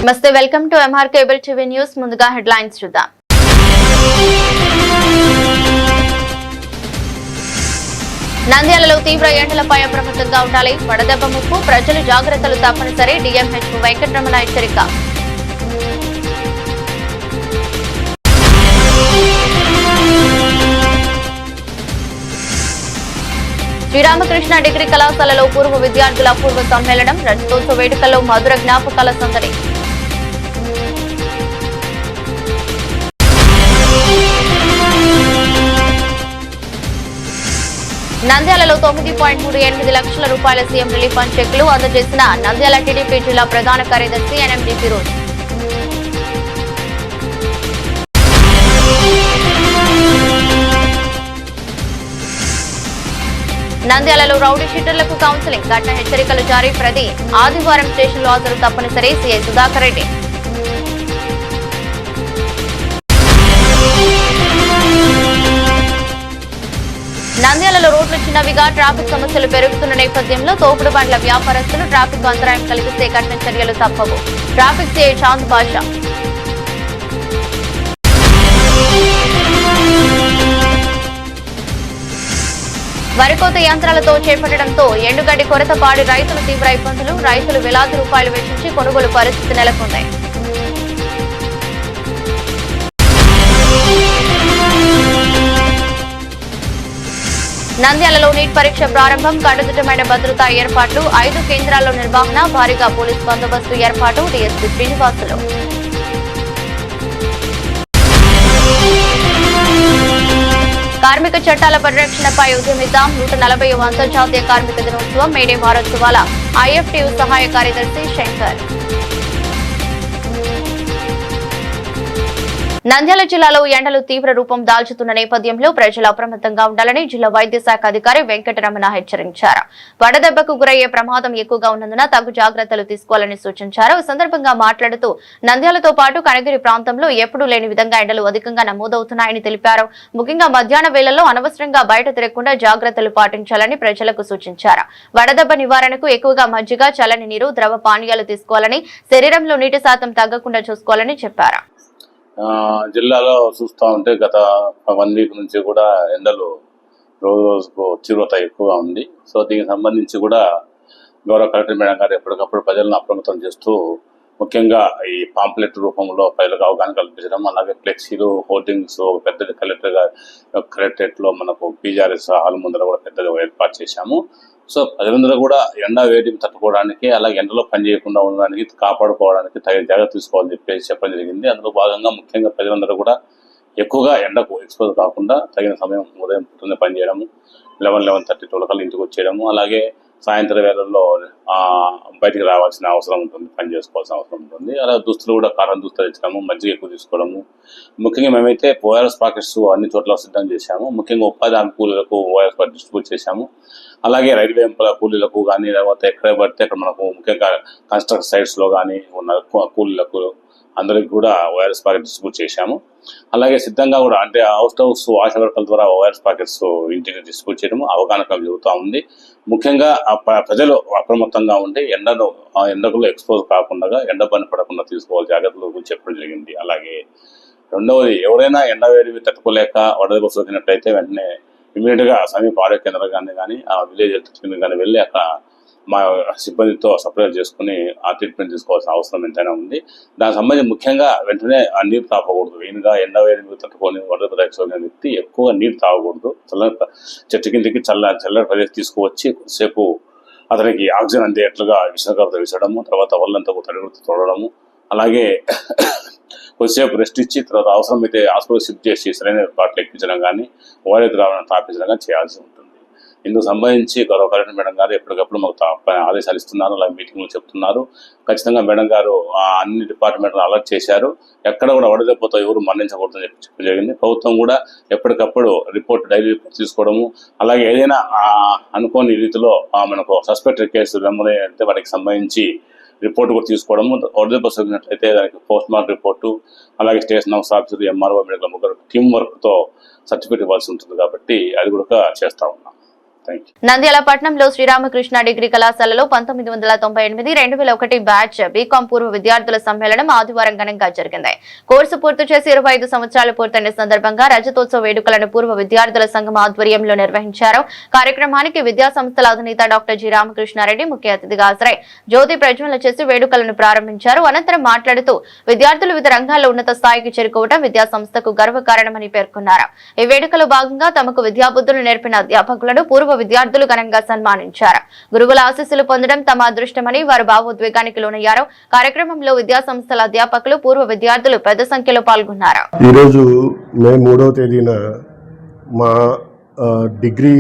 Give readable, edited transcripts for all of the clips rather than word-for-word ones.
నమస్తే, welcome to MR cable TV news. ముందుగా headlines చూద్దాం. నంద్యాలలో తీవ్ర ఎండలపై అప్రమత్తంగా ఉండాలి. వడదెబ్బ ముప్పు, ప్రజలు జాగ్రత్తలు తప్పనిసరి. డిఎంహెచ్ఓ వెంకటరమణ హెచ్చరిక. శ్రీరామకృష్ణ డిగ్రీ కళాశాలలో పూర్వ విద్యార్థుల అపూర్వ సమ్మేళనం. రజతోత్సవ వేడుకల్లో మధుర జ్ఞాపకాల సందడి. నంద్యాలలో 9.38 లక్షల రూపాయల సీఎం రిలీఫ్ ఫండ్ చెక్కులు అందజేసిన నంద్యాల టీడీపీ జిల్లా ప్రధాన కార్యదర్శి ఎన్ఎండి ఫిరోజ్. నంద్యాలలో రౌడీ షీటర్లకు కౌన్సిలింగ్, ఘటన హెచ్చరికలు జారీ. ప్రతి ఆదివారం స్టేషన్లో హాజరు తప్పనిసరి. సీఐ సుధాకర్ రెడ్డి. నంద్యాలలో రోడ్లు చిన్నవిగా, ట్రాఫిక్ సమస్యలు పెరుగుతున్న నేపథ్యంలో తోపుడు బండ్ల వ్యాపారస్తులు ట్రాఫిక్ అంతరాయం కలిగిస్తే కఠిన చర్యలు తప్పవు. Traffic CI Chand Basha. వరికోత యంత్రాలతో చేపట్టడంతో ఎండుగడ్డి కొరత పాడి రైతులు తీవ్ర ఇబ్బందులు. రైతులు వేలాది రూపాయలు వెచ్చించి కొనుగోలు పరిస్థితి నెలకొంది. నంద్యాలలో నీట్ పరీక్ష ప్రారంభం, కట్టుదిట్టమైన భద్రతా ఏర్పాట్లు. 5 కేంద్రాల్లో నిర్వహణ, భారీగా పోలీస్ బందోబస్తు ఏర్పాటు. డీఎస్పీ శ్రీనివాసులు. కార్మిక చట్టాల పరిరక్షణపై ఉద్యమిద్దాం. 140వ అంతర్జాతీయ కార్మిక దినోత్సవం, మేడే వారోత్సవాల ఐఎఫ్టీయూ సహాయ కార్యదర్శి శంకర్. నంద్యాల జిల్లాలో ఎండలు తీవ్ర రూపం దాల్చుతున్న నేపథ్యంలో ప్రజలు అప్రమత్తంగా ఉండాలని జిల్లా వైద్య శాఖ అధికారి వెంకటరమణ హెచ్చరించారు. వడదెబ్బకు గురయ్యే ప్రమాదం ఎక్కువగా ఉన్నందున తగు జాగ్రత్తలు తీసుకోవాలని సూచించారు. ఈ సందర్భంగా మాట్లాడుతూ నంద్యాలతో పాటు కనగిరి ప్రాంతంలో ఎప్పుడూ లేని విధంగా ఎండలు అధికంగా నమోదవుతున్నాయని తెలిపారు. ముఖ్యంగా మధ్యాహ్న వేళల్లో అనవసరంగా బయట తిరగకుండా జాగ్రత్తలు పాటించాలని ప్రజలకు సూచించారు. వడదెబ్బ నివారణకు ఎక్కువగా మజ్జిగ, చల్లని నీరు, ద్రవ పానీయాలు తీసుకోవాలని, శరీరంలో నీటి శాతం తగ్గకుండా చూసుకోవాలని చెప్పారు. జిల్లాలో చూస్తూ ఉంటే గత 1 వీక్ నుంచి కూడా ఎండలు రోజు రోజుకు తీవ్రత ఎక్కువగా ఉంది. సో దీనికి సంబంధించి కూడా గౌరవ కలెక్టర్ మేడం గారు ఎప్పటికప్పుడు ప్రజలను అప్రమత్తం చేస్తూ ముఖ్యంగా ఈ పాంప్లెట్ రూపంలో ప్రజలకు అవగాహన కల్పించడం, అలాగే ఫ్లెక్సీలు, హోర్డింగ్స్ పెద్దది కలెక్టరేట్లో మనకు పీజీఆర్ఎస్ హాల్ ముందర కూడా పెద్దగా ఏర్పాటు చేశాము. సో ప్రజలందరూ కూడా ఎండ వేడిని తట్టుకోవడానికి, అలాగే ఎండలో పని చేయకుండా ఉండడానికి, కాపాడుకోవడానికి తగిన జాగ్రత్త తీసుకోవాలని చెప్పడం జరిగింది. అందులో భాగంగా ముఖ్యంగా ప్రజలందరూ కూడా ఎక్కువగా ఎండకు ఎక్స్పోజ్ కాకుండా తగిన సమయం ఉదయం పొద్దున్నే పని చేయడము, 11-11:30 కల్లా ఇంటికి వచ్చేయడము, అలాగే సాయంత్రం వేళల్లో బయటికి రావాల్సిన అవసరం ఉంటుంది, పని చేసుకోవాల్సిన అవసరం ఉంటుంది. అలాగే దుస్తులు కూడా కాటన్ దుస్తులు ఇచ్చడము, మజ్జిగ ఎక్కువ తీసుకోవడము. ముఖ్యంగా మేమైతే ఓఆర్ఎస్ ప్యాకెట్స్ అన్ని చోట్ల సిద్ధం చేశాము. ముఖ్యంగా ఉపాధి హామీ కూలీలకు ఓఆర్ఎస్ ప్యాకెట్ డిస్ట్రిబ్యూట్ చేశాము. అలాగే రైల్వే ఎంప్లాయ్ కూలీలకు కానీ, లేకపోతే ఎక్కడ పడితే అక్కడ మనకు ముఖ్యంగా కన్స్ట్రక్షన్ సైట్స్లో కానీ ఉన్న కూలీలకు అందరికి కూడా ఓఆర్ఎస్ ప్యాకెట్ డిస్ట్రిబ్యూట్ చేశాము. అలాగే సిద్ధంగా కూడా అంటే హౌస్ ఆశా వర్కర్ల ద్వారా ఓఆర్ఎస్ ప్యాకెట్స్ ఇంటికి డిస్ట్రిబ్యూట్ చేయడం అవగాహన జరుగుతూ ఉంది. ముఖ్యంగా ప్రజలు అప్రమత్తంగా ఉండి ఎండకు ఎక్స్పోజ్ కాకుండా, ఎండ పని పడకుండా తీసుకోవాలి జాగ్రత్తలు గురించి చెప్పడం జరిగింది. అలాగే రెండవది, ఎవరైనా ఎండ వేడివి తట్టుకోలేక వడదెబ్బ సోకినట్లయితే వెంటనే ఇమీడియట్గా సమీప ఆరోగ్య కేంద్రం కానీ ఆ విలేజ్ హెల్త్ క్లినిక్ కానీ వెళ్ళి అక్కడ మా సిబ్బందితో సప్లై చేసుకుని ఆ ట్రీట్మెంట్ తీసుకోవాల్సిన అవసరం ఎంతైనా ఉంది. దానికి సంబంధించి ముఖ్యంగా వెంటనే ఆ నీరు తాగకూడదు. మెయిన్గా ఎండ వేడిని తట్టుకొని వడదెబ్బ సోకిన వ్యక్తి ఎక్కువ నీరు తాగకూడదు. చెట్టు కిందకి చల్లటి ప్రదేశం తీసుకువచ్చి కొద్దిసేపు అతనికి ఆక్సిజన్ అందేట్లుగా విషకరత విసడము, తర్వాత ఒళ్ళంతా తడిగుడుతూ తోడడము, అలాగే కొద్దిసేపు రెస్ట్ ఇచ్చి తర్వాత అవసరమైతే హాస్పిటల్ షిఫ్ట్ చేసి సరైన బాటలు ఎక్కించడం కానీ, ఓఆర్ఎస్ ద్రావణం తాపించడం కానీ చేయాల్సి ఉంటుంది. ఇందుకు సంబంధించి గౌరవ కలెక్టర్ మేడం గారు ఎప్పటికప్పుడు మాకు ఆదేశాలు ఇస్తున్నారు, అలాగే మీటింగ్లు చెప్తున్నారు. ఖచ్చితంగా మేడం గారు అన్ని డిపార్ట్మెంట్లను అలర్ట్ చేశారు. ఎక్కడ కూడా వడదెబ్బతో ఎవరు మరణించకూడదని చెప్పడం జరిగింది. ప్రభుత్వం కూడా ఎప్పటికప్పుడు డైలీ రిపోర్ట్ తీసుకోవడము, అలాగే ఏదైనా అనుకోని రీతిలో మనకు సస్పెక్టెడ్ కేసు అంటే వాటికి సంబంధించి రిపోర్ట్ కూడా తీసుకోవడము, వడదెబ్బ సోకినట్లయితే దానికి పోస్ట్ మార్టం రిపోర్టు, అలాగే station house officer, MRO, medical ముగ్గురు టీం వర్క్తో సర్టిఫికేట్ ఇవ్వాల్సి ఉంటుంది. కాబట్టి అది కూడా చేస్తూ ఉన్నాం. Thank you. నంద్యాల పట్టణంలో శ్రీరామకృష్ణ డిగ్రీ కళాశాలలో 1998-2001 బ్యాచ్ బీకాం పూర్వ విద్యార్థుల సమ్మేళనం ఆదివారం ఘనంగా జరిగింది. కోర్సు పూర్తి చేసి 25 సంవత్సరాలు పూర్తయిన సందర్భంగా రజతోత్సవ వేడుకలను పూర్వ విద్యార్థుల సంఘం ఆధ్వర్యంలో నిర్వహించారు. కార్యక్రమానికి విద్యా సంస్థల అధినేత డాక్టర్ జి రామకృష్ణారెడ్డి ముఖ్య అతిథిగా హాజరై జ్యోతి ప్రజ్వలన చేసి వేడుకలను ప్రారంభించారు. అనంతరం మాట్లాడుతూ విద్యార్థులు వివిధ రంగాల్లో ఉన్నత స్థాయికి చేరుకోవడం విద్యా సంస్థకు గర్వకారణమని పేర్కొన్నారు. ఈ వేడుకలో భాగంగా తమకు విద్యాబుద్ధులు నేర్పిన అధ్యాపకులను పూర్వ విద్యార్థులు ఘనంగా సన్మానించారు. గురువుల ఆశీస్సులు పొందడం తమ అదృష్టమని వారు భావోద్వేగానికి లోనయ్యారు. కార్యక్రమంలో విద్యా సంస్థల అధ్యాపకులు పూర్వ విద్యార్థులు పెద్ద సంఖ్యలో పాల్గొన్నారు. ఈ రోజు మే 3వ తేదీన మా డిగ్రీ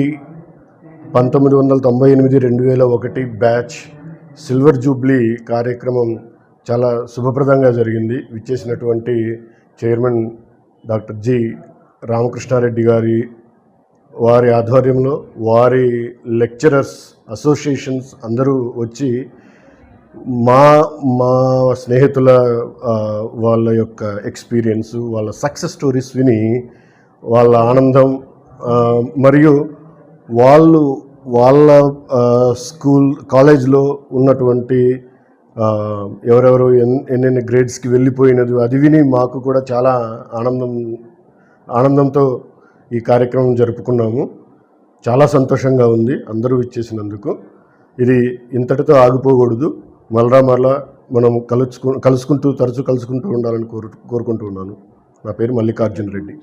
1998-2001 బ్యాచ్ సిల్వర్ జూబ్లీ కార్యక్రమం చాలా శుభప్రదంగా జరిగింది. విచ్చేసినటువంటి చైర్మన్ డాక్టర్ జి రామకృష్ణారెడ్డి గారి వారి ఆధ్వర్యంలో వారి లెక్చరర్స్ అసోసియేషన్స్ అందరూ వచ్చి మా స్నేహితుల వాళ్ళ యొక్క ఎక్స్పీరియన్స్, వాళ్ళ సక్సెస్ స్టోరీస్ విని వాళ్ళ ఆనందం మరియు వాళ్ళ స్కూల్ కాలేజ్లో ఉన్నటువంటి ఎవరెవరు ఎన్నెన్ని గ్రేడ్స్కి వెళ్ళిపోయినది అది విని మాకు కూడా చాలా ఆనందంతో ఈ కార్యక్రమం జరుపుకున్నాము. చాలా సంతోషంగా ఉంది అందరూ ఇచ్చేసినందుకు. ఇది ఇంతటితో ఆగిపోకూడదు. మళ్ళా మనం తరచూ కలుసుకుంటూ ఉండాలని కోరుకుంటూ ఉన్నాను. నా పేరు Mallikarjuna Reddy.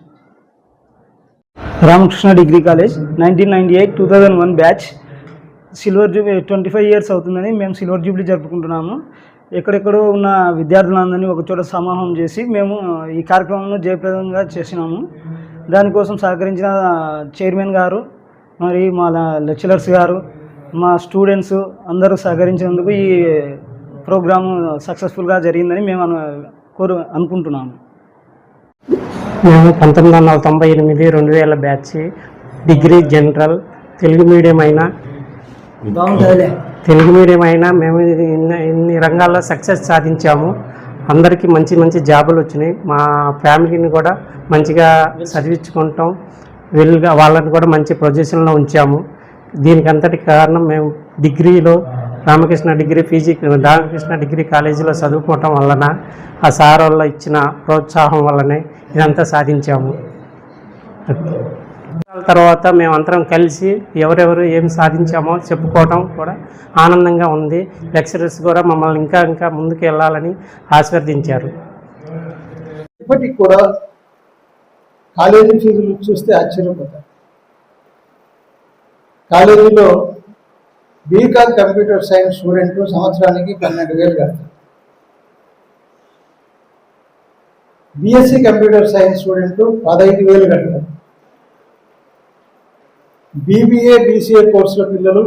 Ramakrishna degree college 1998-2001 batch silver Jubilee 25 years అవుతుందని మేము సిల్వర్ జూబ్లీ జరుపుకుంటున్నాము. ఎక్కడెక్కడో ఉన్న విద్యార్థులందరినీ ఒకచోట సమాహం చేసి మేము ఈ కార్యక్రమంలో జయప్రదంగా చేసినాము. దానికోసం సహకరించిన చైర్మన్ గారు, మరి మా లెక్చరర్స్ గారు, మా స్టూడెంట్స్ అందరూ సహకరించినందుకు ఈ ప్రోగ్రాము సక్సెస్ఫుల్గా జరిగిందని మేము అనుకుంటున్నాము. మేము 1998-2000 batch degree general Telugu medium అయినా మేము ఇన్ని రంగాల్లో సక్సెస్ సాధించాము. అందరికీ మంచి మంచి జాబులు వచ్చినాయి. మా ఫ్యామిలీని కూడా మంచిగా చదివించుకుంటాం, వాళ్ళని కూడా మంచి పొజిషన్లో ఉంచాము. దీనికి అంతటికి కారణం మేము డిగ్రీలో రామకృష్ణ డిగ్రీ కాలేజీలో చదువుకోవటం వలన ఆ సార్ వల్ల ఇచ్చిన ప్రోత్సాహం వల్లనే ఇదంతా సాధించాము. తర్వాత మేమందరం కలిసి ఎవరెవరు ఏం సాధించామో చెప్పుకోవటం కూడా ఆనందంగా ఉంది. లెక్చరర్స్ కూడా మమ్మల్ని ఇంకా ముందుకు వెళ్ళాలని ఆశీర్వదించారు. ఇప్పటికి కూడా కాలేజీ ఫీజులు చూస్తే ఆశ్చర్యపోతారు. కాలేజీలో బీకాం కంప్యూటర్ సైన్స్ స్టూడెంట్ సంవత్సరానికి 12,000 కడతారు. బీఎస్సీ కంప్యూటర్ సైన్స్ స్టూడెంట్ 15,000 కడతారు. బీబీఏ బీసీఏ కోర్సుల పిల్లలు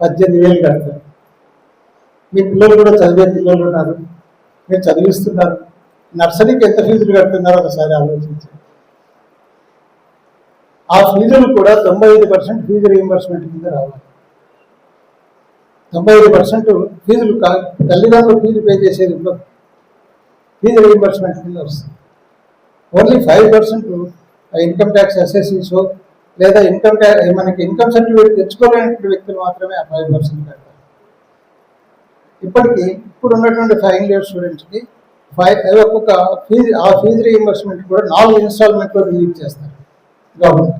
18,000 కడతారు. మీ పిల్లలు కూడా చదివే పిల్లలు ఉన్నారు, మీరు చదివిస్తున్నారు. నర్సరీకి ఎంత ఫీజులు కడుతున్నారో ఒకసారి ఆలోచించండి. ఆ ఫీజులు కూడా 95% ఫీజు రీయింబర్స్మెంట్ కింద రావాలి. 95% ఫీజులు తల్లిదండ్రులు ఫీజు పే చేసేది ఉండదు, ఫీజు రీయింబర్స్మెంట్ కింద వస్తుంది. ఓన్లీ 5% ఇన్కమ్ ట్యాక్స్ అసెసీస్ లేదా మనకి ఇన్కమ్ సర్టిఫికేట్ తెచ్చుకోలేనటువంటి వ్యక్తులు మాత్రమే ఆ 5% కడతారు. ఇప్పుడు ఉన్నటువంటి ఫైనల్ ఇయర్ స్టూడెంట్స్కి ఒక్కొక్క ఫీజు రీయింబర్స్మెంట్ కూడా 4 ఇన్స్టాల్మెంట్లో రిలీజ్ చేస్తారు గవర్నమెంట్.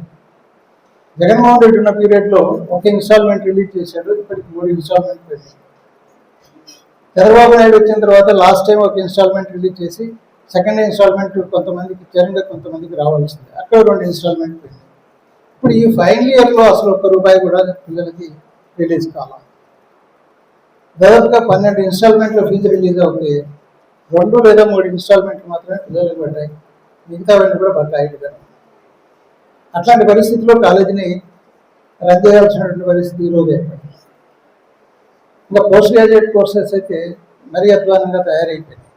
జగన్మోహన్ రెడ్డి ఉన్న పీరియడ్లో ఒక ఇన్స్టాల్మెంట్ రిలీజ్ చేశాడు, ఇప్పటికి 3 ఇన్స్టాల్మెంట్ పెట్టాడు. చంద్రబాబు నాయుడు వచ్చిన తర్వాత లాస్ట్ టైం ఒక ఇన్స్టాల్మెంట్ రిలీజ్ చేసి సెకండ్ ఇన్స్టాల్మెంట్ కొంతమందికి ఇచ్చారు, కొంతమందికి రావాల్సింది, అక్కడ 2 ఇన్స్టాల్మెంట్ పెట్టారు. ఇప్పుడు ఈ ఫైనల్ ఇయర్లో అసలు ₹1 కూడా పిల్లలకి రిలీజ్ కావాలి. దాదాపుగా 12 ఇన్స్టాల్మెంట్లో ఫీజు రిలీజ్ అవుతాయి, 2 లేదా 3 ఇన్స్టాల్మెంట్లు మాత్రమే పిల్లలకు పడ్డాయి, మిగతావన్నీ కూడా పడ్డాయి కదా. అట్లాంటి పరిస్థితుల్లో కాలేజీని రద్దు చేయాల్సినటువంటి పరిస్థితి ఈరోజు ఏర్పడింది. ఇంకా పోస్ట్ గ్రాడ్యుయేట్ కోర్సెస్ అయితే మరీ అధ్వానంగా తయారైపోయింది.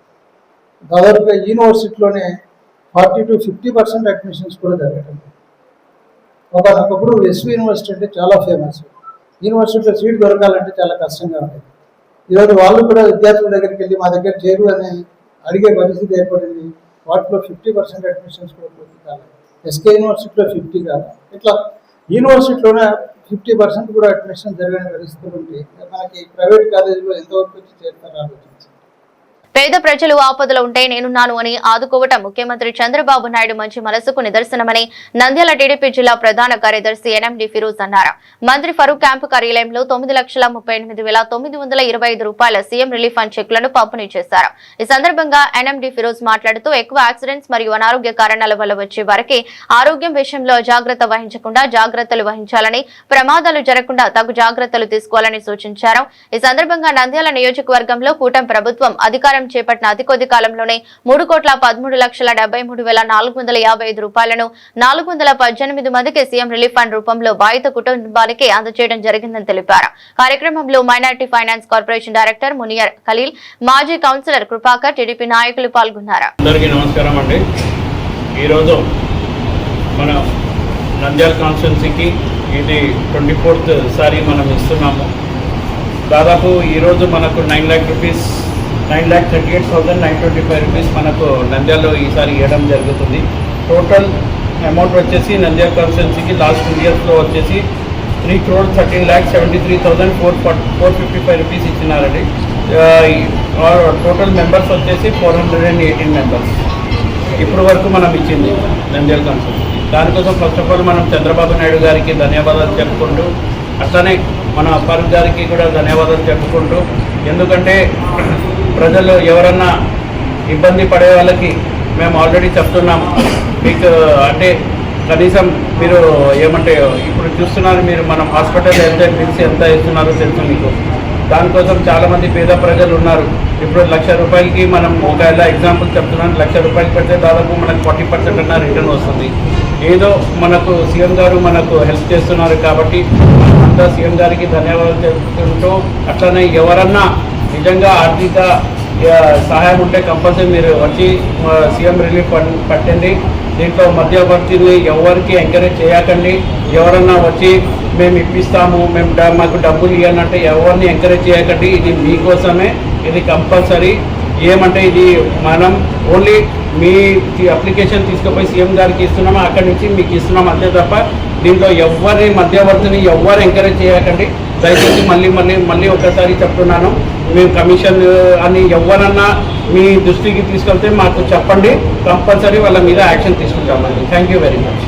దాదాపుగా యూనివర్సిటీలోనే 40-50% అడ్మిషన్స్ కూడా జరగటం. ఒకప్పుడు ఎస్వి యూనివర్సిటీ అంటే చాలా ఫేమస్. యూనివర్సిటీలో సీట్ దొరకాలంటే చాలా కష్టంగా ఉండేది. ఈరోజు వాళ్ళు కూడా విద్యార్థుల దగ్గరికి వెళ్ళి మా దగ్గర చేరు అని అడిగే పరిస్థితి ఏర్పడింది. వాటిలో 50% అడ్మిషన్స్ కూడా పూర్తి కాలేదు. ఎస్కే యూనివర్సిటీలో 50 కాదు. ఇట్లా యూనివర్సిటీలోనే 50% కూడా అడ్మిషన్ జరిగిన పరిస్థితులు ఉంటే మనకి ప్రైవేట్ కాలేజీలో ఎంతవరకు వచ్చి చేరుతారో ఆలోచించాలి. పేద ప్రజలు ఆపదలో ఉంటే నేనున్నాను అని ఆదుకోవటం ముఖ్యమంత్రి చంద్రబాబు నాయుడు మంచి మనసుకు నిదర్శనమని నంద్యాల టీడీపీ జిల్లా ప్రధాన కార్యదర్శి ఎన్ఎండి ఫిరోజ్ అన్నారు. మంత్రి ఫరూక్ క్యాంపు కార్యాలయంలో 9,38,925 రూపాయల సీఎం రిలీఫ్ ఫండ్ చెక్లను పంపిణీ చేశారు. ఈ సందర్భంగా ఎన్ఎండి ఫిరోజ్ మాట్లాడుతూ ఎక్కువ యాక్సిడెంట్స్ మరియు అనారోగ్య కారణాల వల్ల వచ్చే వారికి ఆరోగ్యం విషయంలో జాగ్రత్త వహించకుండా జాగ్రత్తలు వహించాలని, ప్రమాదాలు జరగకుండా తగు జాగ్రత్తలు తీసుకోవాలని సూచించారు. ఈ సందర్భంగా నంద్యాల నియోజకవర్గంలో కూటమి ప్రభుత్వం అధికారం చేపట్టిన అతి కొద్ది కాలంలోనే 3,13,73,455 రూపాయలను 418 మందికి సీఎం రిలీఫ్ ఫండ్ రూపంలో బాధిత కుటుంబానికి అందజేయడం జరిగిందని తెలిపారు. కార్యక్రమంలో minority finance corporation director Munier Khaleel, మాజీ కౌన్సిలర్ కృపాకర్, టీడీపీ నాయకులు పాల్గొన్నారు. అందరికీ నమస్కారం అండి. ఈరోజు మన నంద్యాల కాన్స్టిట్యున్సీకి ఇది 24th సారి మనం ఇస్తున్నాము. దాదాపు ఈరోజు మనకు 9,38,925 రూపీస్ మనకు నంద్యాలలో ఈసారి ఇవ్వడం జరుగుతుంది. టోటల్ అమౌంట్ వచ్చేసి నంద్యాల కాన్స్టిట్యున్సీకి లాస్ట్ 2 ఇయర్స్లో వచ్చేసి 3,13,73,455 రూపీస్ ఇచ్చినారండి. టోటల్ మెంబర్స్ వచ్చేసి 418 మెంబర్స్ ఇప్పటి వరకు మనం ఇచ్చింది నంద్యాల కాన్స్టిట్యున్సీకి. దానికోసం ఫస్ట్ ఆఫ్ ఆల్ మనం చంద్రబాబు నాయుడు గారికి ధన్యవాదాలు చెప్పుకుంటూ, అట్లనే మన ఫరూక్ గారికి కూడా ధన్యవాదాలు చెప్పుకుంటూ, ఎందుకంటే ప్రజలు ఎవరన్నా ఇబ్బంది పడే వాళ్ళకి మేము ఆల్రెడీ చెప్తున్నాము. మీకు అంటే కనీసం మీరు ఏమంటే ఇప్పుడు చూస్తున్నారు, మీరు మనం హాస్పిటల్ వెళ్తే బిల్స్ ఎంత ఇస్తున్నారో తెలుసు మీకు. దానికోసం చాలామంది పేద ప్రజలు ఉన్నారు. ఇప్పుడు 1,00,000 రూపాయలకి మనం ఒకవేళ ఎగ్జాంపుల్ చెప్తున్నాను, 1,00,000 రూపాయలు పెడితే దాదాపు మనకు 40% అన్న రిటర్న్ వస్తుంది. ఏదో మనకు సీఎం గారు మనకు హెల్ప్ చేస్తున్నారు కాబట్టి అంతా సీఎం గారికి ధన్యవాదాలు చెప్తుంటూ, అట్లనే ఎవరన్నా నిజంగా ఆర్థిక సహాయం ఉంటే కంపల్సరీ మీరు వచ్చి సీఎం రిలీఫ్ ఫండ్ పట్టండి. దీంట్లో మధ్యవర్తిని ఎవరికి ఎంకరేజ్ చేయకండి. ఎవరన్నా వచ్చి మేము ఇప్పిస్తాము, మాకు డబ్బులు ఇవ్వాలంటే ఎవరిని ఎంకరేజ్ చేయకండి. ఇది మీకోసమే, ఇది కంపల్సరీ. ఏమంటే ఇది మనం ఓన్లీ మీ అప్లికేషన్ తీసుకుపోయి సీఎం గారికి ఇస్తున్నాము, అక్కడి నుంచి మీకు ఇస్తున్నాం అంతే తప్ప దీంట్లో ఎవరిని మధ్యవర్తిని ఎవరు ఎంకరేజ్ చేయకండి. దయచేసి మళ్ళీ ఒకసారి చెప్తున్నాను, మేము కమిషన్ అని ఎవరన్నా మీ దృష్టికి తీసుకెళ్తే మాకు చెప్పండి, కంపల్సరీ వాళ్ళ మీద యాక్షన్ తీసుకుంటామండి. Thank you very much.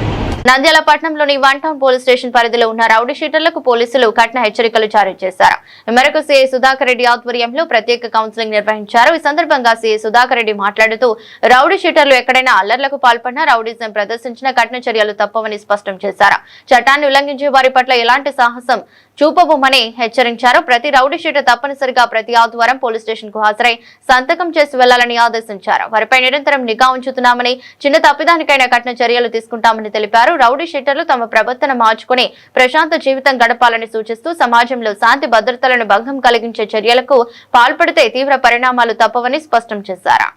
Nandyal పట్టణంలోని 1 టౌన్ పోలీస్ స్టేషన్ పరిధిలో ఉన్న రౌడీ షీటర్లకు పోలీసులు కఠిన హెచ్చరికలు జారీ చేశారు. ఈ మేరకు సీఐ సుధాకర్ రెడ్డి ఆధ్వర్యంలో ప్రత్యేక కౌన్సిలింగ్ నిర్వహించారు. ఈ సందర్భంగా సీఐ సుధాకర్ రెడ్డి మాట్లాడుతూ రౌడీ షీటర్లు ఎక్కడైనా అల్లర్లకు పాల్పడినా, రౌడీజం ప్రదర్శించిన కఠిన చర్యలు తప్పవని స్పష్టం చేశారు. చట్టాన్ని ఉల్లంఘించే వారి పట్ల ఎలాంటి సాహసం చూపబోమని హెచ్చరించారు. ప్రతి రౌడీ షీటర్ తప్పనిసరిగా ప్రతి ఆదివారం పోలీస్ స్టేషన్ కు హాజరై సంతకం చేసి వెళ్లాలని ఆదేశించారు. వారిపై నిరంతరం నిఘా ఉంచుతున్నామని, చిన్న తప్పిదానికైనా కఠిన చర్యలు తీసుకుంటామని తెలిపారు. రౌడీ షీటర్లు తమ ప్రవర్తన మార్చుకుని ప్రశాంత జీవితం గడపాలని సూచిస్తూ సమాజంలో శాంతి భద్రతలను భంగం కలిగించే చర్యలకు పాల్పడితే తీవ్ర పరిణామాలు తప్పవని స్పష్టం చేశారు.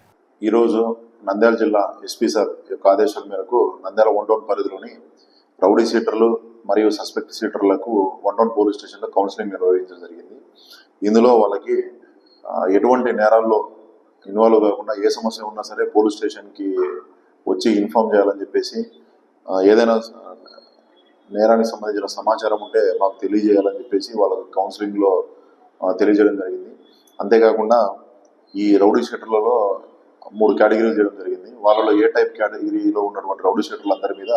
ఈ రోజు నంద్యాల జిల్లా ఎస్పీ సార్ యొక్క ఆదేశాల మేరకు నంద్యాల 1 టౌన్ పరిధిలోని రౌడీ షీటర్లు మరియు సస్పెక్ట్ షీటర్లకు 1 టౌన్ పోలీస్ స్టేషన్లో కౌన్సిలింగ్ నిర్వహించడం జరిగింది. ఇందులో వాళ్ళకి ఎటువంటి నేరాల్లో ఇన్వాల్వ్ కాకుండా ఏ సమస్య ఉన్నా సరే పోలీస్ స్టేషన్కి వచ్చి ఇన్ఫార్మ్ చేయాలని చెప్పేసి, ఏదైనా నేరానికి సంబంధించిన సమాచారం ఉంటే మాకు తెలియజేయాలని చెప్పేసి వాళ్ళకి కౌన్సిలింగ్లో తెలియజేయడం జరిగింది. అంతేకాకుండా ఈ రౌడీ షీటర్లలో 3 కేటగిరీలు చేయడం జరిగింది. వాళ్ళలో ఏ టైప్ కేటగిరీలో ఉన్నటువంటి రౌడీ షీటర్లు అందరి మీద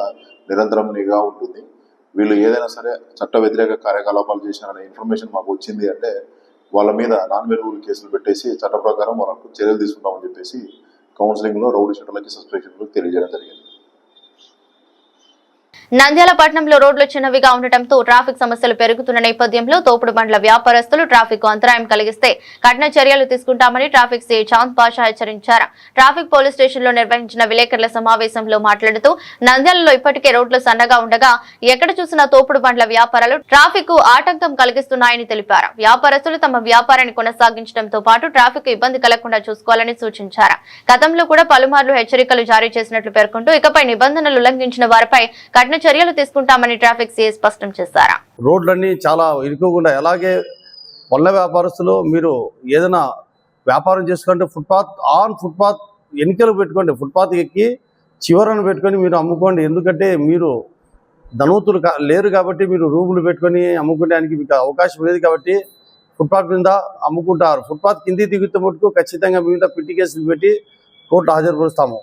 నిరంతరం నిఘా ఉంటుంది. వీళ్ళు ఏదైనా సరే చట్ట వ్యతిరేక కార్యకలాపాలు చేశారనే ఇన్ఫర్మేషన్ మాకు వచ్చింది అంటే వాళ్ళ మీద నాన్ వెలుగులు కేసులు పెట్టేసి చట్ట ప్రకారం వాళ్ళకు చర్యలు తీసుకుంటామని చెప్పేసి కౌన్సిలింగ్లో రౌడీ షీటర్లకి సస్పెక్షన్లకు తెలియజేయడం జరిగింది. నంద్యాల పట్టణంలో రోడ్లు చిన్నవిగా ఉండటంతో ట్రాఫిక్ సమస్యలు పెరుగుతున్న నేపథ్యంలో తోపుడు బండ్ల వ్యాపారస్తులు ట్రాఫిక్ అంతరాయం కలిగిస్తే కఠిన చర్యలు తీసుకుంటామని ట్రాఫిక్ సీఐ చాంద్ పాషా హెచ్చరించారు. ట్రాఫిక్ పోలీస్ స్టేషన్ లో నిర్వహించిన విలేకరుల సమావేశంలో మాట్లాడుతూ నంద్యాలలో ఇప్పటికే రోడ్లు సన్నగా ఉండగా ఎక్కడ చూసినా తోపుడు బండ్ల వ్యాపారాలు ట్రాఫిక్ కు ఆటంకం కలిగిస్తున్నాయని తెలిపారు. వ్యాపారస్తులు తమ వ్యాపారాన్ని కొనసాగించడంతో పాటు ట్రాఫిక్ ఇబ్బంది కలగకుండా చూసుకోవాలని సూచించారు. గతంలో కూడా పలుమార్లు హెచ్చరికలు జారీ చేసినట్లు పేర్కొంటూ ఇకపై నిబంధనలు ఉల్లంఘించిన వారిపై కఠిన చర్యలు తీసుకుంటామని ట్రాఫిక్ సీఐ స్పష్టం చేశారు. రోడ్లన్నీ చాలా ఇరుకుకుండా, అలాగే పళ్ళ వ్యాపారస్తులు మీరు ఏదైనా వ్యాపారం చేసుకుంటే ఫుట్పాత్ ఎన్నికలు పెట్టుకోండి, ఫుట్పాత్ ఎక్కి చివరను పెట్టుకొని మీరు అమ్ముకోండి. ఎందుకంటే మీరు ధనవంతులు లేరు కాబట్టి మీరు రూములు పెట్టుకొని అమ్ముకోవడానికి మీకు అవకాశం లేదు కాబట్టి ఫుట్పాత్ మీద అమ్ముకుంటారు. ఫుట్పాత్ కింది దిగుతే మటుకు ఖచ్చితంగా మీద పిటి కేసులు పెట్టి కోర్టులో హాజరుపరుస్తాము.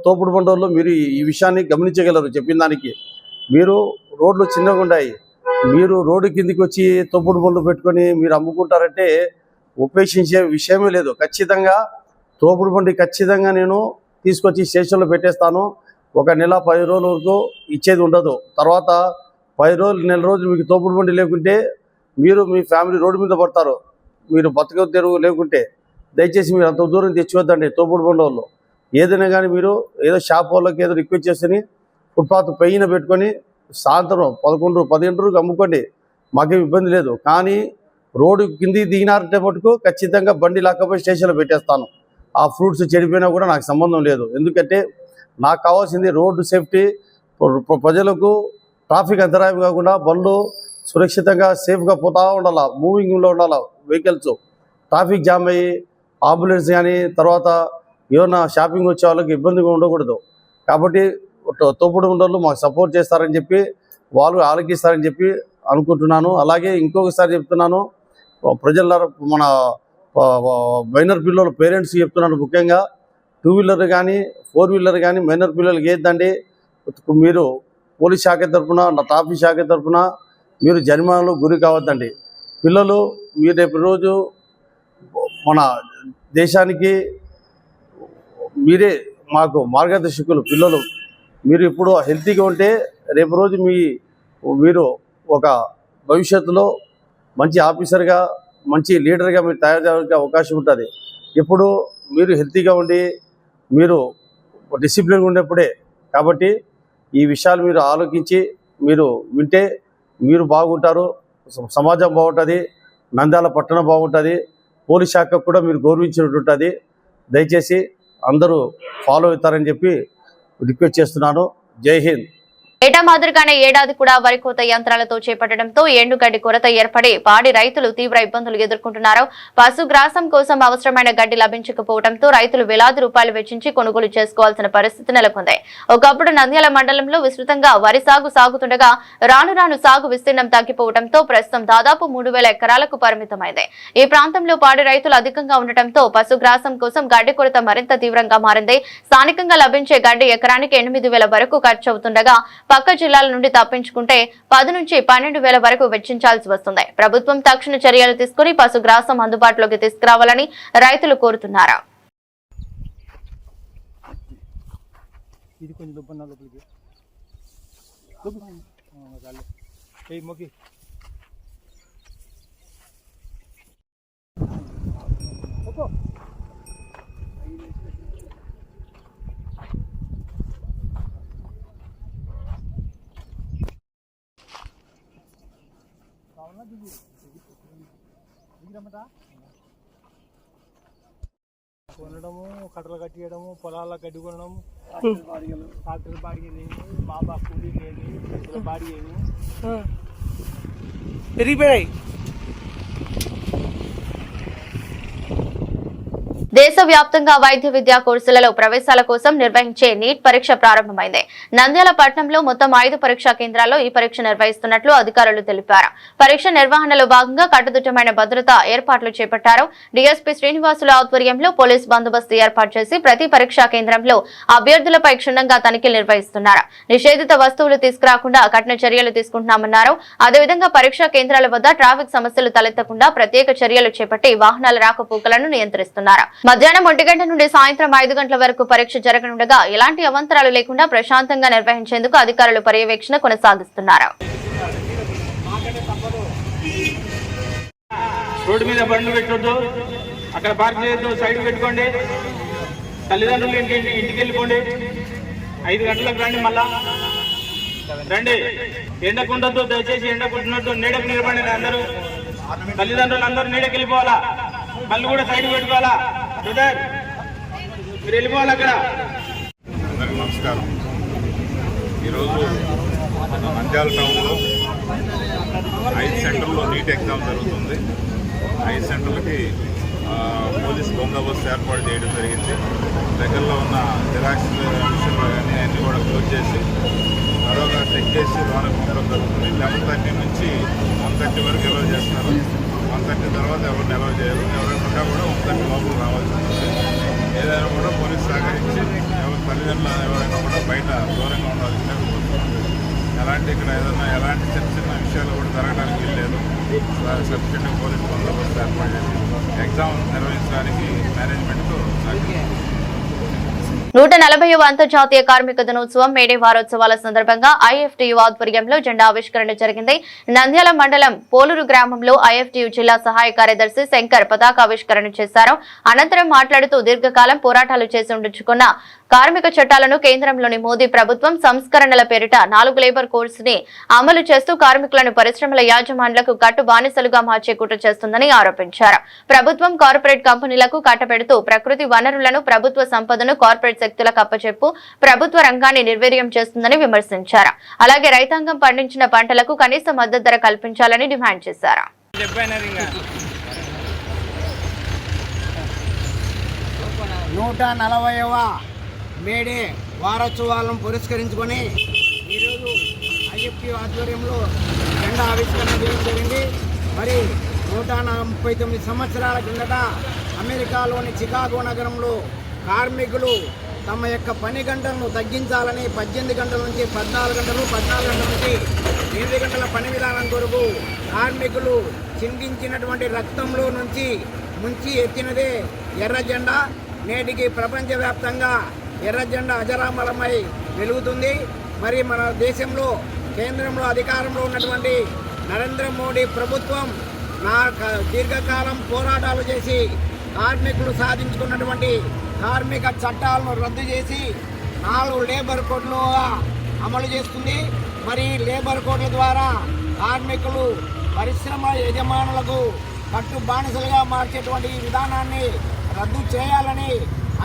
తోపుడు బండోళ్ళు మీరు ఈ విషయాన్ని గమనించగలరు. చెప్పిన దానికి మీరు రోడ్లు చిన్నగా ఉన్నాయి, మీరు రోడ్డు కిందికి వచ్చి తోపుడు బండ్లు పెట్టుకొని మీరు అమ్ముకుంటారంటే ఉపేక్షించే విషయమే లేదు. ఖచ్చితంగా తోపుడు బండి ఖచ్చితంగా నేను తీసుకొచ్చి స్టేషన్లో పెట్టేస్తాను. 1 నెల 10 రోజుల వరకు ఇచ్చేది ఉండదు. తర్వాత 10 రోజులు నెల రోజులు మీకు తోపుడు బండి లేకుంటే మీరు మీ ఫ్యామిలీ రోడ్డు మీద పడతారు. మీరు బతుక తెరువు లేకుంటే దయచేసి మీరు అంత దూరం తెచ్చివద్దండి. తోపుడు బండి వాళ్ళు ఏదైనా కానీ మీరు ఏదో షాప్ వాళ్ళకి ఏదో రిక్వెస్ట్ చేసుకుని ఫుట్పాత్ పైన పెట్టుకొని సాయంత్రం 11, 12 అమ్ముకోండి, మాకేం ఇబ్బంది లేదు. కానీ రోడ్డు కిందికి దిగినారంటే మటుకు ఖచ్చితంగా బండి లాక్కపోయి స్టేషన్లో పెట్టేస్తాను. ఆ ఫ్రూట్స్ చెడిపోయినా కూడా నాకు సంబంధం లేదు. ఎందుకంటే నాకు కావాల్సింది రోడ్డు సేఫ్టీ, ప్రజలకు ట్రాఫిక్ అంతరాయం కాకుండా బండ్లు సురక్షితంగా సేఫ్గా పోతూ ఉండాలి, మూవింగ్లో ఉండాలి వెహికల్స్. ట్రాఫిక్ జామ్ అయ్యి అంబులెన్స్ కానీ తర్వాత ఏమన్నా షాపింగ్ వచ్చే వాళ్ళకి ఇబ్బందిగా ఉండకూడదు. కాబట్టి తోపుడు ఉండోళ్ళు మాకు సపోర్ట్ చేస్తారని చెప్పి వాళ్ళు ఆలోచిస్తారని చెప్పి అనుకుంటున్నాను. అలాగే ఇంకొకసారి చెప్తున్నాను, ప్రజల మన మైనర్ పిల్లల పేరెంట్స్ చెప్తున్నాను, ముఖ్యంగా 2 వీలర్ కానీ 4 వీలర్ కానీ మైనర్ పిల్లలకి ఏదండి మీరు పోలీస్ శాఖ తరఫున ట్రాఫిక్ శాఖ తరఫున మీరు జరిమానాలు గురి కావద్దండి. పిల్లలు మీరు రేపు రోజు మన దేశానికి మీరే మాకు మార్గదర్శకులు. పిల్లలు మీరు ఇప్పుడు హెల్తీగా ఉంటే రేపు రోజు మీరు ఒక భవిష్యత్తులో మంచి ఆఫీసర్గా మంచి లీడర్గా మీరు తయారు చేయడానికి అవకాశం ఉంటుంది. ఇప్పుడు మీరు హెల్తీగా ఉండి మీరు డిసిప్లిన్గా ఉండేప్పుడే. కాబట్టి ఈ విషయాలు మీరు ఆలోచించి మీరు వింటే మీరు బాగుంటారు, సమాజం బాగుంటుంది, నంద్యాల పట్టణం బాగుంటుంది, పోలీస్ శాఖకు కూడా మీరు గౌరవించినట్టు ఉంటుంది. దయచేసి అందరూ ఫాలో అవుతారని చెప్పి రిక్వెస్ట్ చేస్తున్నాను. జై హింద్. ఏటా మాదిరిగానే ఏడాది కూడా వరి కోత యంత్రాలతో చేపట్టడంతో ఎండుగడ్డి కొరత ఏర్పడి పాడి రైతులు తీవ్ర ఇబ్బందులు ఎదుర్కొంటున్నారు. పశుగ్రాసం కోసం అవసరమైన గడ్డి లభించకపోవడంతో రైతులు వేలాది రూపాయలు వెచ్చించి కొనుగోలు చేసుకోవాల్సిన పరిస్థితి నెలకొంది. ఒకప్పుడు నంద్యాల మండలంలో విస్తృతంగా వరి సాగు సాగుతుండగా రాను రాను సాగు విస్తీర్ణం తగ్గిపోవడంతో ప్రస్తుతం దాదాపు 3000 ఎకరాలకు పరిమితమైంది. ఈ ప్రాంతంలో పాడి రైతులు అధికంగా ఉండటంతో పశుగ్రాసం కోసం గడ్డి కొరత మరింత తీవ్రంగా మారింది. స్థానికంగా లభించే గడ్డి ఎకరానికి 8000 వరకు ఖర్చు అవుతుండగా పక్క జిల్లాల నుండి తప్పించుకుంటే 10 నుంచి 12,000 వరకు వెచ్చించాల్సి వస్తుంది. ప్రభుత్వం తక్షణ చర్యలు తీసుకుని పశుగ్రాసం అందుబాటులోకి తీసుకురావాలని రైతులు కోరుతున్నారు. కొనడము, కట్టలు కట్టియడము, పొలాల గడ్డి కొనడము, ట్రాక్టర్ బాడిగేది, బాబా కూలీకి బాడిగేది పెరిగిపోయాయి. దేశవ్యాప్తంగా వైద్య విద్యా కోర్సులలో ప్రవేశాల కోసం నిర్వహించే నీట్ పరీక్ష ప్రారంభమైంది. నంద్యాల పట్టణంలో మొత్తం 5 పరీక్షా కేంద్రాల్లో ఈ పరీక్ష నిర్వహిస్తున్నట్లు అధికారులు తెలిపారు. పరీక్ష నిర్వహణలో భాగంగా కట్టుదిట్టమైన భద్రతా ఏర్పాట్లు చేపట్టారు. డీఎస్పీ శ్రీనివాసుల ఆధ్వర్యంలో పోలీస్ బందోబస్తు ఏర్పాటు చేసి ప్రతి పరీక్షా కేంద్రంలో అభ్యర్థులపై క్షుణ్ణంగా తనిఖీలు నిర్వహిస్తున్నారు. నిషేధిత వస్తువులు తీసుకురాకుండా కఠిన చర్యలు తీసుకుంటున్నామన్నారు. అదేవిధంగా పరీక్షా కేంద్రాల వద్ద ట్రాఫిక్ సమస్యలు తలెత్తకుండా ప్రత్యేక చర్యలు చేపట్టి వాహనాల రాకపోకలను నియంత్రిస్తున్నారు. మధ్యాహ్నం 1 గంట నుండి సాయంత్రం 5 గంటల వరకు పరీక్ష జరగనుండగా ఎలాంటి అవాంతరాలు లేకుండా ప్రశాంతంగా నిర్వహించేందుకు అధికారులు పర్యవేక్షణ కొనసాగిస్తున్నారు. రోడ్డు మీద బండ్లు పెట్టొద్దు, అక్కడ పార్క్ చేయొద్దు, సైడ్ పెట్టుకోండి. తల్లిదండ్రులు ఇంటికి వెళ్ళిపోండి. 5 గంటలకు రండి, మళ్ళా రండి. ఎండకు ఉండొద్దు, దయచేసి ఎండకు ఉండొద్దు, నీడకు నిలబడి అందరూ. తల్లిదండ్రులు అందరూ నీడకి వెళ్ళిపోవాలా, కళ్ళు కూడా సైడ్ పెట్టుకోవాలా. బ్రదర్ మీరు వెళ్ళిపోవాలి అక్కడ. అందరికీ నమస్కారం. ఈరోజు నంద్యాల టౌన్లో 5 సెంటర్లో నీట్ ఎగ్జామ్ జరుగుతుంది. 5 సెంటర్లకి పోలీస్ బందోబస్తు ఏర్పాటు చేయడం జరిగింది. దగ్గరలో ఉన్న జిరాక్స్ మిషన్లు కానీ అన్నీ కూడా క్లోజ్ చేసి మరొక చెక్ చేసి లోన పంపడం జరుగుతుంది. 11:30 నుంచి 1:30 వరకు ఎలవ్ చేస్తున్నారు. 1:30 తర్వాత ఎవరిని ఎలవ్ చేయరు. ఎవరైనా కూడా 1:30 లోపల రావాల్సి ఉంటుంది. ఏదైనా కూడా పోలీసు సహకరించి ఎవరి తల్లిదండ్రులు ఎవరైనా కూడా బయట దూరంగా ఉండాల్సిందే కోరుతున్నాం. ఇక్కడ ఏదైనా ఎలాంటి చిన్న విషయాలు కూడా జరగడానికి వీల్లేదు. సఫిషియెంట్ పోలీసు బందోబస్తు ఏర్పాటు చేసి ఎగ్జామ్ నిర్వహించడానికి మేనేజ్మెంట్తో సహకరిస్తుంది. 140వ అంతర్జాతీయ కార్మిక దినోత్సవం మేడే వారోత్సవాల సందర్భంగా ఐఎఫ్టియు ఆధ్వర్యంలో జెండా ఆవిష్కరణ జరిగింది. నంద్యాల మండలం పోలూరు గ్రామంలో ఐఎఫ్టియు జిల్లా సహాయ కార్యదర్శి శంకర్ పతాకావిష్కరణ చేశారు. అనంతరం మాట్లాడుతూ దీర్ఘకాలం పోరాటాలు చేసి ఉంచుకున్న కార్మిక చట్టాలను కేంద్రంలోని మోదీ ప్రభుత్వం సంస్కరణల పేరిట 4 లేబర్ కోడ్స్ ని అమలు చేస్తూ కార్మికులను పరిశ్రమల యాజమాన్యాలకు కట్టు బానిసలుగా మార్చే కుట్ర చేస్తుందని ఆరోపించారు. ప్రభుత్వం కార్పొరేట్ కంపెనీలకు కట్టబెడుతూ ప్రకృతి వనరులను ప్రభుత్వ సంపదను కార్పొరేట్ శక్తులకు అప్పచెప్పు ప్రభుత్వ రంగాన్ని నిర్వీర్యం చేస్తుందని విమర్శించారు. అలాగే రైతాంగం పండించిన పంటలకు కనీస మద్దతు ధర కల్పించాలని డిమాండ్ చేశారు. 140వ మేడే వారోత్సవాలను పురస్కరించుకొని ఈరోజు ఐఎఫ్టియు ఆధ్వర్యంలో జెండా ఆవిష్కరణ జరిగింది. మరి 139 సంవత్సరాల కిందట అమెరికాలోని చికాగో నగరంలో కార్మికులు తమ యొక్క పని గంటలను తగ్గించాలని 18 గంటల నుంచి 14 గంటలు, 14 గంటల నుంచి 8 గంటల పని విధానం కొరకు కార్మికులు చిందించినటువంటి రక్తంలో నుంచి ముంచి ఎత్తినదే ఎర్ర జెండా. నేటికి ప్రపంచవ్యాప్తంగా ఎర్ర జెండా అజరామరమై వెలుగుతుంది. మరి మన దేశంలో కేంద్రంలో అధికారంలో ఉన్నటువంటి నరేంద్ర మోడీ ప్రభుత్వం దీర్ఘకాలం పోరాటాలు చేసి కార్మికులు సాధించుకున్నటువంటి కార్మిక చట్టాలను రద్దు చేసి 4 లేబర్ కోడ్లుగా అమలు చేస్తుంది. మరి లేబర్ కోడ్ల ద్వారా కార్మికులు పరిశ్రమ యజమానులకు కట్టు బానిసలుగా మార్చేటువంటి ఈ విధానాన్ని రద్దు చేయాలని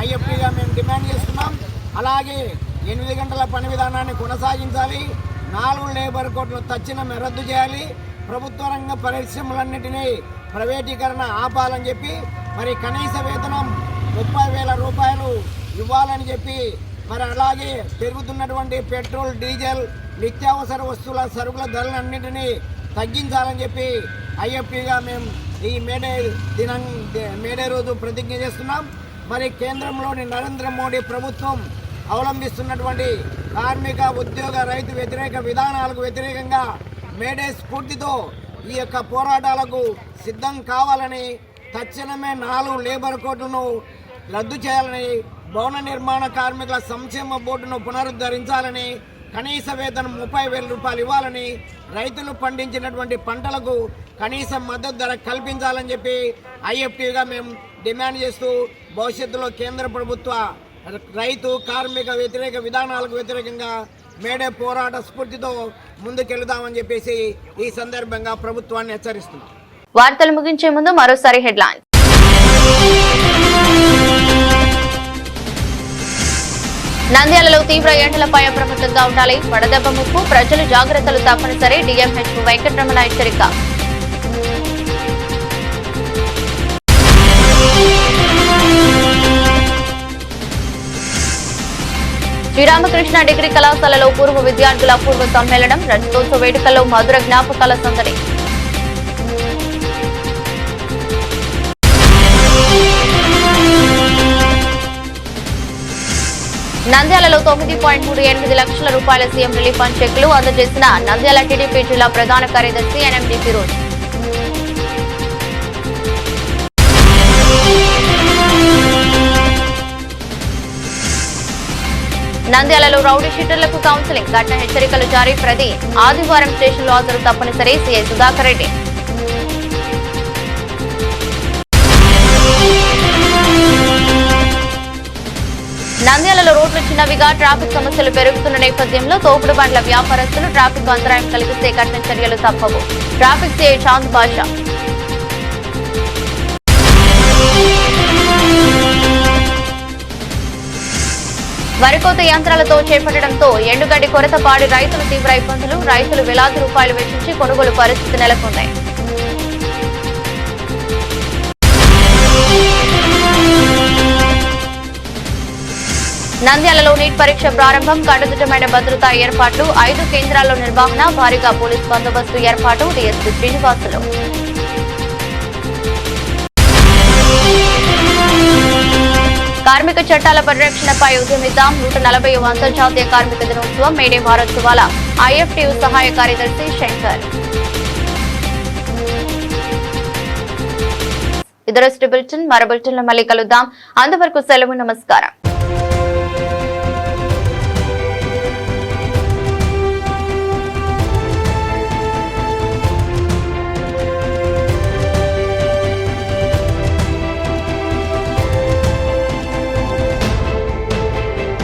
ఐఎఫ్టీగా మేము డిమాండ్ చేస్తున్నాం. అలాగే 8 గంటల పని విధానాన్ని కొనసాగించాలి. 4 లేబర్ కోడ్లు తక్షణమే రద్దు చేయాలి. ప్రభుత్వ రంగ పరిశ్రమలన్నింటినీ ప్రైవేటీకరణ ఆపాలని చెప్పి మరి కనీస వేతనం 30,000 రూపాయలు ఇవ్వాలని చెప్పి మరి అలాగే పెరుగుతున్నటువంటి పెట్రోల్, డీజిల్, నిత్యావసర వస్తువుల సరుకుల ధరలన్నింటినీ తగ్గించాలని చెప్పి ఐఎఫ్టీగా మేము ఈ మేడే రోజు ప్రతిజ్ఞ చేస్తున్నాం. మరి కేంద్రంలోని నరేంద్ర మోడీ ప్రభుత్వం అవలంబిస్తున్నటువంటి కార్మిక, ఉద్యోగ, రైతు వ్యతిరేక విధానాలకు వ్యతిరేకంగా మేడే స్ఫూర్తితో ఈ యొక్క పోరాటాలకు సిద్ధం కావాలని, తక్షణమే 4 లేబర్ కోడ్లను రద్దు చేయాలని, భవన నిర్మాణ కార్మికుల సంక్షేమ బోర్డును పునరుద్ధరించాలని, కనీస వేతనం 30,000 రూపాయలు ఇవ్వాలని, రైతులు పండించినటువంటి పంటలకు కనీస మద్దతు ధర కల్పించాలని చెప్పి ఐఎఫ్టీగా మేము డిమాండ్ చేస్తూ భవిష్యత్తులో కేంద్ర ప్రభుత్వ రైతు కార్మిక వ్యతిరేక విధానాలకు వ్యతిరేకంగా మేడే పోరాట స్ఫూర్తితో ముందుకెళ్దామని చెప్పేసి ఈ సందర్భంగా ప్రభుత్వాన్ని హెచ్చరిస్తున్నాం. వార్తలు ముగించే ముందు మరోసారి హెడ్లైన్స్. నంద్యాలలో తీవ్ర ఎండలపై అప్రమత్తంగా ఉండాలి. వడదెబ్బ ముప్పు, ప్రజలు జాగ్రత్తలు తప్పనిసరి. డిఎంహెచ్ఓ వెంకటరమణ హెచ్చరిక. శ్రీరామకృష్ణ డిగ్రీ కళాశాలలో పూర్వ విద్యార్థుల అపూర్వ సమ్మేళనం. రజతోత్సవ వేడుకల్లో మధుర జ్ఞాపకాల సందడి. నంద్యాలలో 9.38 లక్షల రూపాయల సీఎం రిలీఫ్ ఫండ్ చెక్కులు అందజేసిన నంద్యాల టీడీపీ జిల్లా ప్రధాన కార్యదర్శి ఎన్ఎండి ఫిరోజ్. నంద్యాలలో రౌడీ షీటర్లకు కౌన్సిలింగ్, ఘటన హెచ్చరికలు జారీ. ప్రతి ఆదివారం స్టేషన్లో హాజరు తప్పనిసరి. సీఐ సుధాకర్ రెడ్డి. నంద్యాలలో రోడ్లు చిన్నవిగా, ట్రాఫిక్ సమస్యలు పెరుగుతున్న నేపథ్యంలో తోపుడు బండ్ల వ్యాపారస్తులు ట్రాఫిక్ అంతరాయం కలిగిస్తే కఠిన చర్యలు తప్పవు. Traffic CI Chand Basha. వరికోత యంత్రాలతో చేపట్టడంతో ఎండుగడ్డి కొరత పాడి రైతులు తీవ్ర ఇబ్బందులు. రైతులు వేలాది రూపాయలు వెచ్చించి కొనుగోలు పరిస్థితి నెలకొంది. నంద్యాలలో నీట్ పరీక్ష ప్రారంభం, కట్టుదిట్టమైన భద్రతా ఏర్పాట్లు, 5 కేంద్రాల్లో నిర్వహణ, భారీగా పోలీస్ బందోబస్తు ఏర్పాటు. డీఎస్పీ శ్రీనివాసులు. కార్మిక చట్టాల పరిరక్షణపై ఉద్యమిద్దాం. 140వ అంతర్జాతీయ కార్మిక దినోత్సవం, మేడే వారోత్సవాల ఐఎఫ్టియు సహాయ కార్యదర్శి శంకర్. ఇదరస్ట్ బులెటిన్, మరో బులెటిన్లో మళ్ళీ కలుద్దాం. అంతవరకు సెలవు, నమస్కారం.